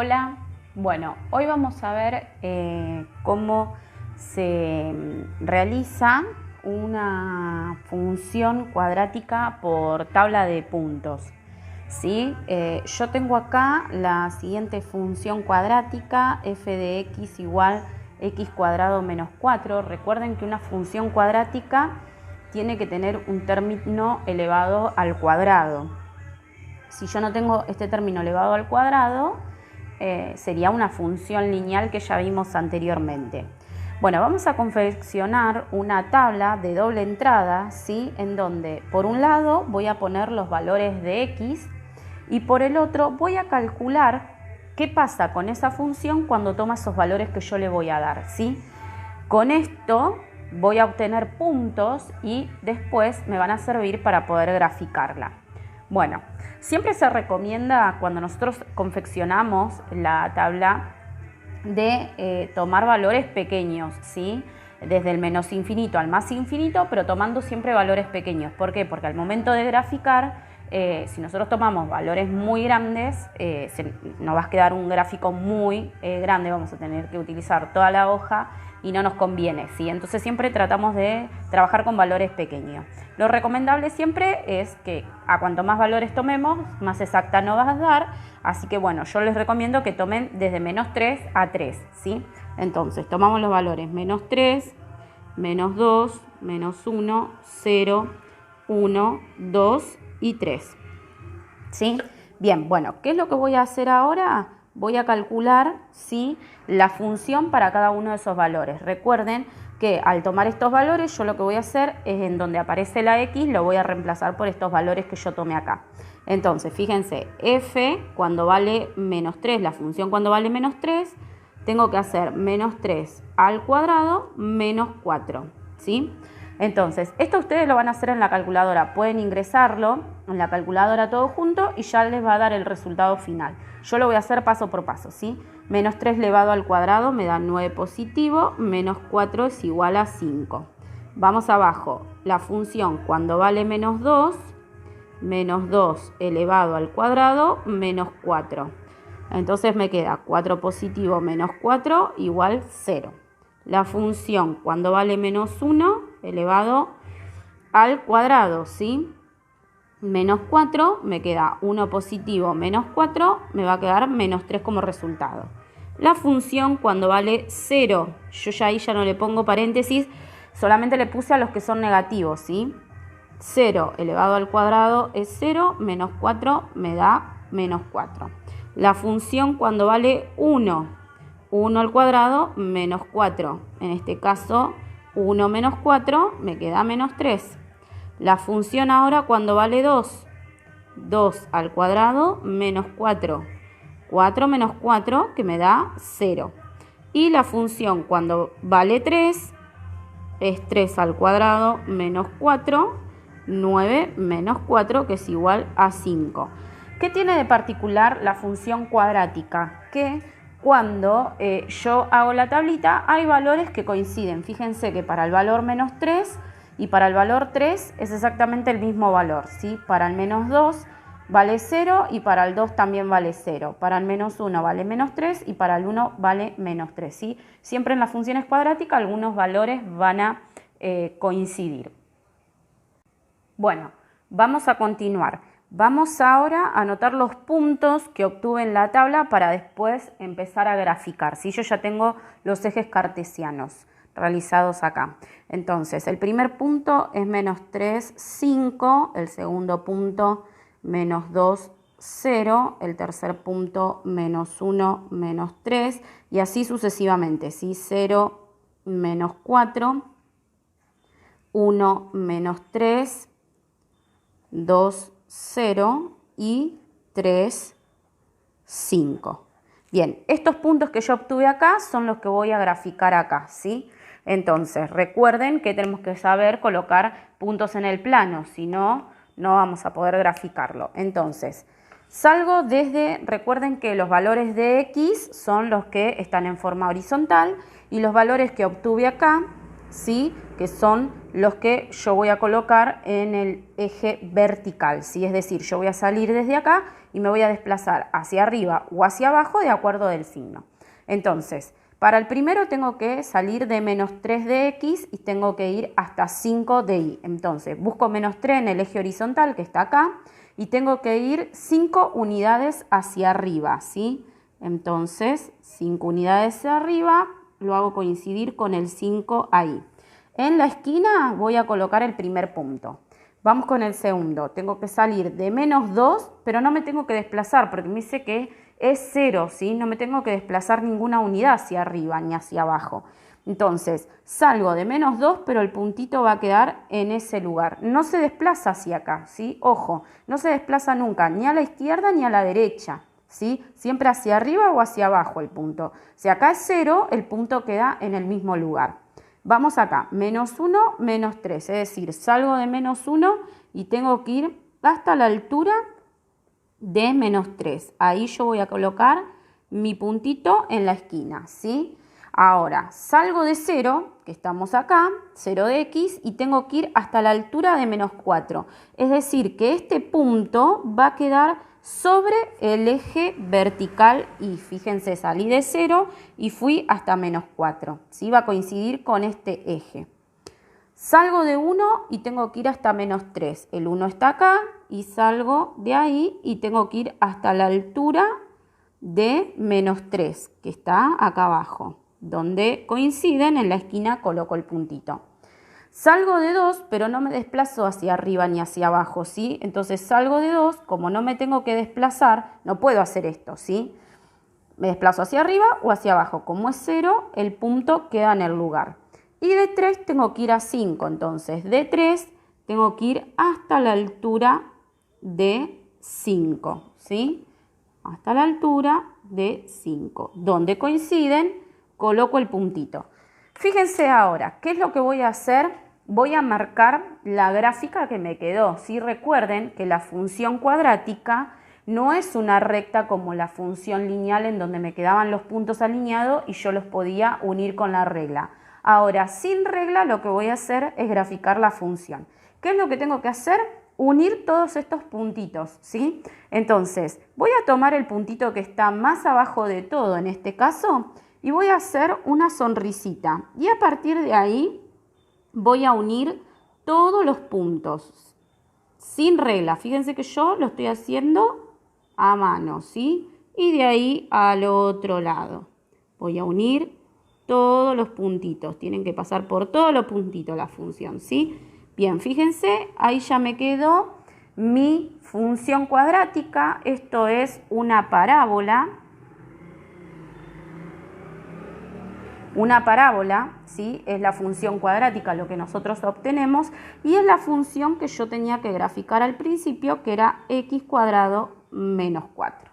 Hola, bueno, hoy vamos a ver cómo se realiza una función cuadrática por tabla de puntos. ¿Sí? Yo tengo acá la siguiente función cuadrática, f de x igual x cuadrado menos 4. Recuerden que una función cuadrática tiene que tener un término elevado al cuadrado. Si yo no tengo este término elevado al cuadrado, sería una función lineal que ya vimos anteriormente. Bueno, vamos a confeccionar una tabla de doble entrada, ¿sí? En donde por un lado voy a poner los valores de x y por el otro voy a calcular qué pasa con esa función cuando toma esos valores que yo le voy a dar, ¿sí? Con esto voy a obtener puntos y después me van a servir para poder graficarla. Bueno, siempre se recomienda cuando nosotros confeccionamos la tabla de tomar valores pequeños, ¿sí? Desde el menos infinito al más infinito, pero tomando siempre valores pequeños. ¿Por qué? Porque al momento de graficar, si nosotros tomamos valores muy grandes, nos va a quedar un gráfico muy grande, vamos a tener que utilizar toda la hoja y no nos conviene, ¿sí? Entonces siempre tratamos de trabajar con valores pequeños. Lo recomendable siempre es que a cuanto más valores tomemos, más exacta nos va a dar, así que bueno, yo les recomiendo que tomen desde menos 3 a 3, ¿sí? Entonces tomamos los valores menos 3, menos 2, menos 1, 0, 1, 2 y 3, ¿sí? Bien, bueno, ¿qué es lo que voy a hacer ahora? Voy a calcular, ¿sí?, la función para cada uno de esos valores. Recuerden que al tomar estos valores, yo lo que voy a hacer es en donde aparece la x, lo voy a reemplazar por estos valores que yo tomé acá. Entonces, fíjense, f cuando vale menos 3, la función cuando vale menos 3, tengo que hacer menos 3 al cuadrado menos 4, ¿sí? Entonces, esto ustedes lo van a hacer en la calculadora. Pueden ingresarlo en la calculadora todo junto y ya les va a dar el resultado final. Yo lo voy a hacer paso por paso, ¿sí? Menos 3 elevado al cuadrado me da 9 positivo, menos 4 es igual a 5. Vamos abajo, la función cuando vale menos 2 elevado al cuadrado, menos 4. Entonces me queda 4 positivo menos 4 igual 0. La función cuando vale menos 1 elevado al cuadrado, ¿sí? Menos 4, me queda 1 positivo menos 4, me va a quedar menos 3 como resultado. La función cuando vale 0, yo ya ahí ya no le pongo paréntesis, solamente le puse a los que son negativos, ¿sí? 0 elevado al cuadrado es 0, menos 4 me da menos 4. La función cuando vale 1 al cuadrado menos 4. En este caso, 1 menos 4 me queda menos 3. La función ahora cuando vale 2 al cuadrado menos 4. 4 menos 4 que me da 0. Y la función cuando vale 3 es 3 al cuadrado menos 4. 9 menos 4 que es igual a 5. ¿Qué tiene de particular la función cuadrática? Que cuando yo hago la tablita hay valores que coinciden. Fíjense que para el valor menos 3 y para el valor 3 es exactamente el mismo valor, ¿sí? Para el menos 2 vale 0 y para el 2 también vale 0. Para el menos 1 vale menos 3 y para el 1 vale menos 3, ¿sí? Siempre en las funciones cuadráticas algunos valores van a coincidir. Bueno, vamos a continuar. Vamos ahora a anotar los puntos que obtuve en la tabla para después empezar a graficar, ¿sí? Yo ya tengo los ejes cartesianos realizados acá. Entonces, el primer punto es menos 3, 5. El segundo punto, menos 2, 0. El tercer punto, menos 1, menos 3. Y así sucesivamente, ¿sí? 0, menos 4. 1, menos 3. 2, 0 y 3, 5. Bien, estos puntos que yo obtuve acá son los que voy a graficar acá, ¿sí? Entonces, recuerden que tenemos que saber colocar puntos en el plano, si no, no vamos a poder graficarlo. Entonces, salgo desde, recuerden que los valores de x son los que están en forma horizontal y los valores que obtuve acá ¿sí? Que son los que yo voy a colocar en el eje vertical, ¿sí? Es decir, yo voy a salir desde acá y me voy a desplazar hacia arriba o hacia abajo de acuerdo del signo. Entonces, para el primero tengo que salir de menos 3 de X y tengo que ir hasta 5 de Y. Entonces, busco menos 3 en el eje horizontal que está acá y tengo que ir 5 unidades hacia arriba, ¿sí? Entonces, 5 unidades hacia arriba, lo hago coincidir con el 5 ahí. En la esquina voy a colocar el primer punto. Vamos con el segundo. Tengo que salir de menos 2, pero no me tengo que desplazar porque me dice que es 0, ¿sí? No me tengo que desplazar ninguna unidad hacia arriba ni hacia abajo. Entonces, salgo de menos 2, pero el puntito va a quedar en ese lugar. No se desplaza hacia acá, ¿sí? Ojo, no se desplaza nunca ni a la izquierda ni a la derecha, ¿sí? Siempre hacia arriba o hacia abajo el punto. Si acá es 0, el punto queda en el mismo lugar. Vamos acá, menos 1, menos 3, es decir, salgo de menos 1 y tengo que ir hasta la altura de menos 3. Ahí yo voy a colocar mi puntito en la esquina, ¿sí? Ahora, salgo de 0, que estamos acá, 0 de X, y tengo que ir hasta la altura de menos 4. Es decir, que este punto va a quedar sobre el eje vertical y fíjense, salí de 0 y fui hasta menos 4. ¿Sí? Va a coincidir con este eje. Salgo de 1 y tengo que ir hasta menos 3. El 1 está acá y salgo de ahí y tengo que ir hasta la altura de menos 3, que está acá abajo. Donde coinciden, en la esquina coloco el puntito. Salgo de 2, pero no me desplazo hacia arriba ni hacia abajo, ¿sí? Entonces salgo de 2, como no me tengo que desplazar, no puedo hacer esto, ¿sí? Me desplazo hacia arriba o hacia abajo. Como es 0, el punto queda en el lugar. Y de 3 tengo que ir a 5, entonces de 3 tengo que ir hasta la altura de 5, ¿sí? Hasta la altura de 5. Donde coinciden, coloco el puntito. Fíjense ahora, ¿qué es lo que voy a hacer? Voy a marcar la gráfica que me quedó. ¿Sí? Recuerden que la función cuadrática no es una recta como la función lineal en donde me quedaban los puntos alineados y yo los podía unir con la regla. Ahora, sin regla, lo que voy a hacer es graficar la función. ¿Qué es lo que tengo que hacer? Unir todos estos puntitos, ¿sí? Entonces, voy a tomar el puntito que está más abajo de todo en este caso y voy a hacer una sonrisita. Y a partir de ahí voy a unir todos los puntos, sin regla. Fíjense que yo lo estoy haciendo a mano, ¿sí? Y de ahí al otro lado. Voy a unir todos los puntitos. Tienen que pasar por todos los puntitos la función, ¿sí? Bien, fíjense, ahí ya me quedó mi función cuadrática. Esto es una parábola. Una parábola, ¿sí? Es la función cuadrática lo que nosotros obtenemos y es la función que yo tenía que graficar al principio, que era x² menos 4.